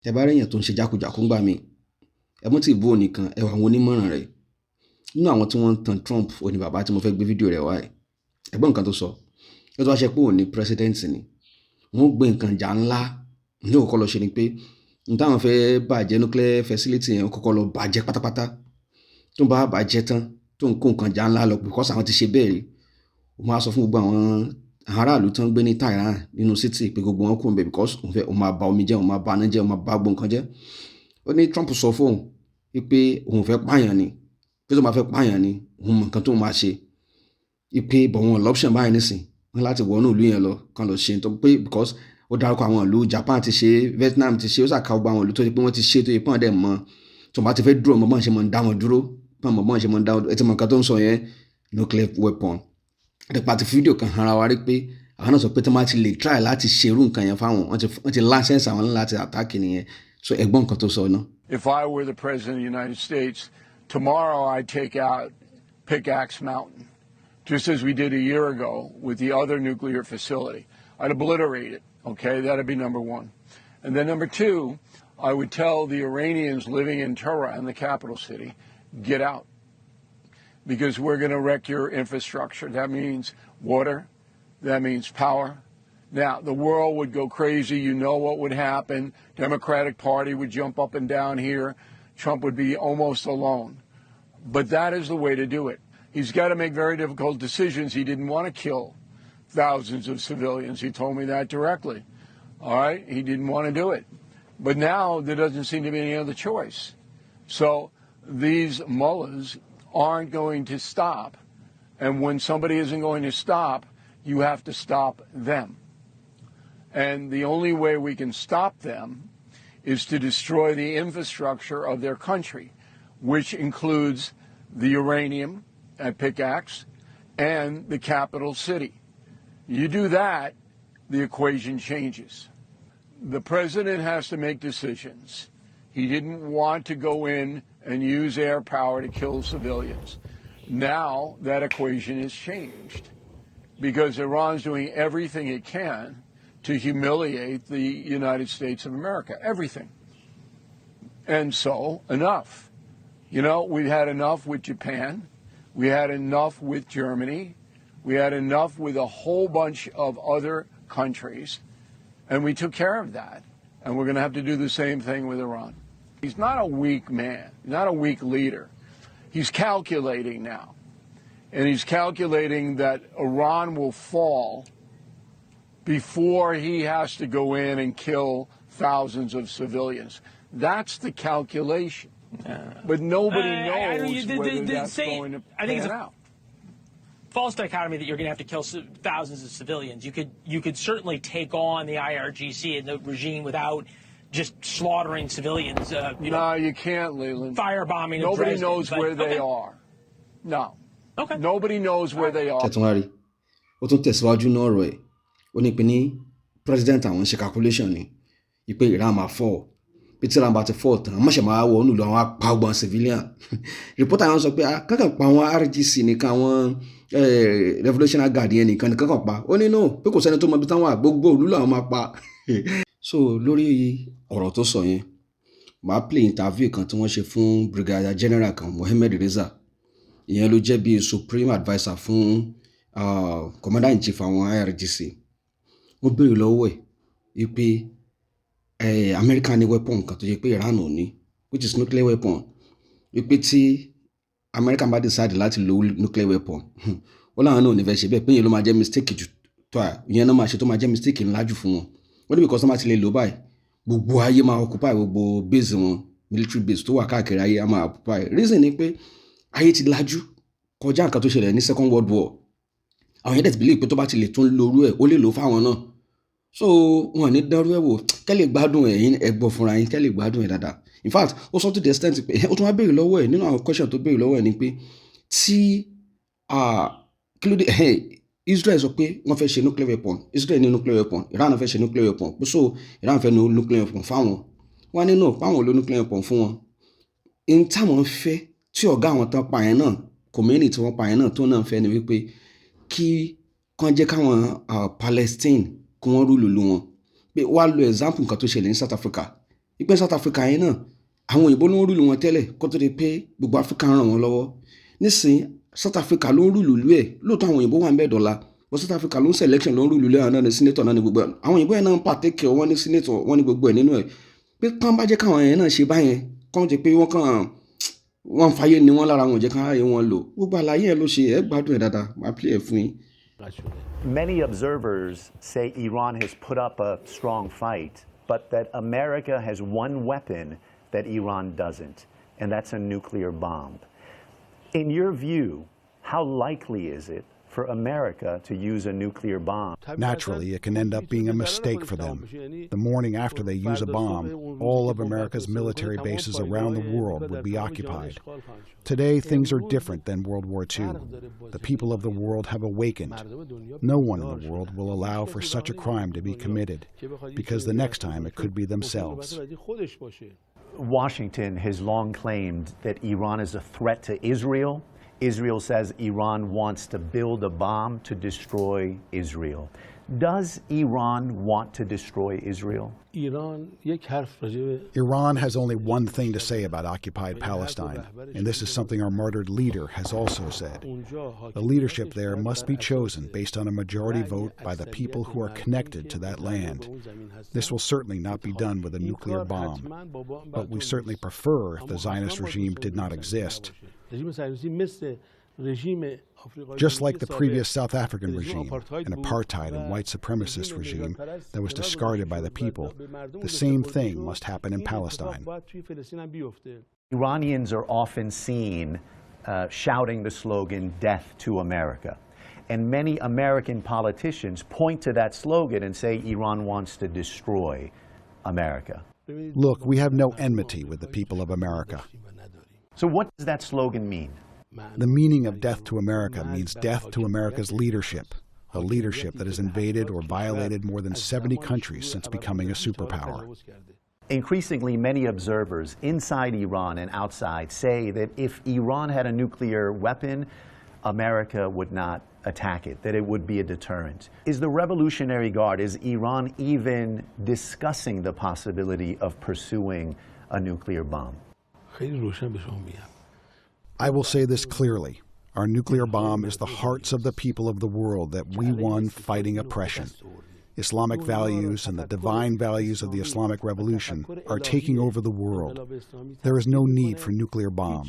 tẹ́ bá rí èèyàn tó ń ṣe jákujàku ńgbà míì ẹ mú tí ìbò nìkan ẹ wà àwọn onímọ̀ràn rẹ̀ nínú àwọn tí wọ́n ń tan Trump òní bàbá tí mo fẹ́ gbé fídíò rẹ̀ wá ẹ̀ ẹgbọ́n nǹkan tó sọ ó tó wá ṣe pé òun ní president ni wọ́n gbé nǹkan jà ńlá ní òkọ́ lọ ṣe ni pé n táwọn fẹ́ bàjẹ́ nuclear facility yẹn kọ́kọ́ lọ bàjẹ́ pátápátá tó ń bá bàjẹ́ tán tó ń kó nǹkan jà ńlá lọ because àwọn ti ṣe bẹ́ẹ̀ rí ó máa sọ fún gbogbo àwọn aráàlú tó ń gbé ní Tehran nínú city pé gbogbo wọn kú ń bẹ̀ because òun máa ba omi jẹ́ òun máa ba iná jẹ́ òun máa ba gbogbo nǹkan jẹ́ ó ní Trump sọ fóun wípé òun fẹ́ pààyàn ni pé tó máa fẹ́ pààyàn ni òun mọ̀ nǹkan tó máa ṣe wípé bọ̀ wọn lọ́pṣọ̀n báyìí nísìn wọn láti wọnú ìlú yẹn lọ kan lọ ṣe tó pé because ó dárúkọ àwọn ìlú Japan ti ṣe Vietnam ti ṣe ó sàkà gbogbo àwọn ìlú tó ṣe pé wọ́n ti ṣe tó yẹ pọ́n dẹ̀ mọ́ tó bá ti fẹ́ dúró mọ́ bọ́n ṣe mọ́ ń dá wọn dúró pọ́n bọ́n ṣe mọ́ ń dá wọn dúró ẹ ti mọ̀ nǹkan tó ń sọ yẹn nuclear weapon nípa ti fídíò kan hàn ra wa rí pé àwọn náà sọ pé tó máa ti lè try láti ṣerú nǹkan yẹn fáwọn wọ́n ti license àwọn láti attack nìyẹn so ẹ̀gbọ́n nǹkan tó sọ náà. If I were the president of the United States, tomorrow I'd take out Pickaxe Mountain, just as we did a year ago with the other nuclear facility. I'd obliterate it, okay? That'd be number one. And then number two, I would tell the Iranians living in Tehran, the capital city, get out. Because we're going to wreck your infrastructure. That means water. That means power. Now, the world would go crazy. You know what would happen. Democratic Party would jump up and down here. Trump would be almost alone. But that is the way to do it. He's got to make very difficult decisions. He didn't want to kill thousands of civilians. He told me that directly. All right? He didn't want to do it. But now there doesn't seem to be any other choice. So these mullahs aren't going to stop. And when somebody isn't going to stop, you have to stop them. And the only way we can stop them is to destroy the infrastructure of their country, which includes the uranium at Pickaxe and the capital city. You do that, the equation changes. The president has to make decisions. He didn't want to go in and use air power to kill civilians. Now that equation is changed because Iran's doing everything it can to humiliate the United States of America. Everything. And so, enough. You know, we've had enough with Japan. We had enough with Germany. We had enough with a whole bunch of other countries. And we took care of that. And we're going to have to do the same thing with Iran. He's not a weak man. He's not a weak leader. He's calculating now. And he's calculating that Iran will fall before he has to go in and kill thousands of civilians. That's the calculation. But nobody knows whether that's going to pan out. False dichotomy that you're going to have to kill thousands of civilians. You could certainly take on the IRGC and the regime without just slaughtering civilians. No, you can't, Leland. Firebombing. Nobody knows where they are. No. Okay. Nobody knows where they are. tẹ̀tún wá rí ó tún tẹ̀síwájú náà ọ̀rọ̀ ẹ̀ ó ní pé ní president àwọn ṣe calculation ni ìpè Iran máa fall bí tí Iran bá ti fall tán mọ̀ṣẹ̀ máa wọ ọ́nù lọ àwọn apá ọgbọ̀n civilian reporter yẹn sọ pé kankan pa àwọn RGC nìkan àwọn Revolutionary Guard yẹn nìkan kankan pa ó ní no pé kò sẹ́ni tó mọ ibi táwọn gbogbo òlú làwọn máa pa so lórí ọ̀rọ̀ tó sọ yẹn màá play interview kan tí wọ́n ṣe fún Brigadier General kan Mohammed Reza ìyẹn ló jẹ́ bíi supreme adviser fún commander in chief àwọn IRGC wọ́n béèrè lọ́wọ́ ẹ̀ wípé America ní weapon kan tó yẹ pé Iran ò ní which is nuclear weapon wípé tí America bá decide láti lo nuclear weapon wọ́n láwọn náà ò ní fẹ́ ṣe bẹ́ẹ̀ pé ìyẹn ló máa jẹ́ mistake jù tó à ìyẹn náà máa ṣe tó máa jẹ́ mistake ńlá jù fún wọn wọ́n ní because wọ́n máa ti lè lò báyìí gbogbo ayé máa occupy gbogbo base wọn military base tó wà káàkiri ayé á máa occupy reason ni pé ayé ti lajú kọjá nǹkan tó ṣẹlẹ̀ ní second world war àwọn yẹn dẹ̀ ti believe pé tó bá ti lè tún lórú ẹ̀ ó lè lò fáwọn náà so wọn ní dánrú ẹ̀ wò kẹ́lẹ̀ gbádùn ẹ̀yin ẹgbọ́ fúnra yín kẹ́lẹ̀ gbádùn ẹ̀ dáadáa in fact ó sọ to the extent pé ó tún wá béèrè lọ́wọ́ ẹ̀ nínú àwọn question tó béèrè lọ́wọ́ ẹ̀ ni pé tí kí ló dé Israel sọ pé wọ́n fẹ́ ṣe nuclear weapon Israel ní nuclear weapon Iran fẹ́ ṣe nuclear weapon so Iran fẹ́ ní nuclear weapon fáwọn wọn nínú páwọn ló nuclear weapon fún wọn in táwọn fẹ́ tí ọ̀gá àwọn tán pa yẹn náà Khomeini tí wọ́n pa yẹn náà tó náà fẹ́ ni wípé kí kàn jẹ́ káwọn Palestine kí wọ́n rúlù lu wọn pé wá lo example nǹkan tó ṣẹlẹ̀ ní South Africa ìpín South Africa yẹn náà àwọn òyìnbó ló ń rúlù wọn tẹ́lẹ̀ kó tó di pé gbogbo Africa ń ràn wọ́n lọ́wọ́ nísìnyí South Africa ló ń rúlù lú ẹ̀ lóòótọ́ àwọn òyìnbó wà ń bẹ̀ dọ̀la but South Africa ló ń selection ló ń rúlù lú ẹ̀ náà ní senator náà ní gbogbo ẹ̀ àwọn òyìnbó yẹn náà ń partake wọ́n ní senator wọ́n ní gbogbo ẹ̀ nínú ẹ̀ pé tán bá jẹ́ káwọn yẹn náà ṣe báyẹn kọ́ jẹ́ pé wọ́n fàyè ni wọ́n lára wọn jẹ́ káwọn yẹn wọn lò gbogbo àlàyé ẹ̀ ló ṣe ẹ̀ gbádùn ẹ̀ dáadáa máa play ẹ̀ fún yín. Many observers say Iran has put up a strong fight, but that America has one weapon that Iran doesn't, and that's a nuclear bomb. In your view, how likely is it for America to use a nuclear bomb? Naturally, it can end up being a mistake for them. The morning after they use a bomb, all of America's military bases around the world would be occupied. Today, things are different than World War II. The people of the world have awakened. No one in the world will allow for such a crime to be committed, because the next time it could be themselves. Washington has long claimed that Iran is a threat to Israel. Israel says Iran wants to build a bomb to destroy Israel. Does Iran want to destroy Israel? Iran has only one thing to say about occupied Palestine, and this is something our martyred leader has also said. The leadership there must be chosen based on a majority vote by the people who are connected to that land. This will certainly not be done with a nuclear bomb, but we certainly prefer if the Zionist regime did not exist. Just like the previous South African regime, an apartheid and white supremacist regime that was discarded by the people, the same thing must happen in Palestine. Iranians are often seen shouting the slogan, "Death to America." And many American politicians point to that slogan and say Iran wants to destroy America. Look, we have no enmity with the people of America. So what does that slogan mean? The meaning of death to America means death to America's leadership, a leadership that has invaded or violated more than 70 countries since becoming a superpower. Increasingly, many observers inside Iran and outside say that if Iran had a nuclear weapon, America would not attack it, that it would be a deterrent. Is the Revolutionary Guard, is Iran even discussing the possibility of pursuing a nuclear bomb? I will say this clearly. Our nuclear bomb is the hearts of the people of the world that we won fighting oppression. Islamic values and the divine values of the Islamic Revolution are taking over the world. There is no need for nuclear bombs.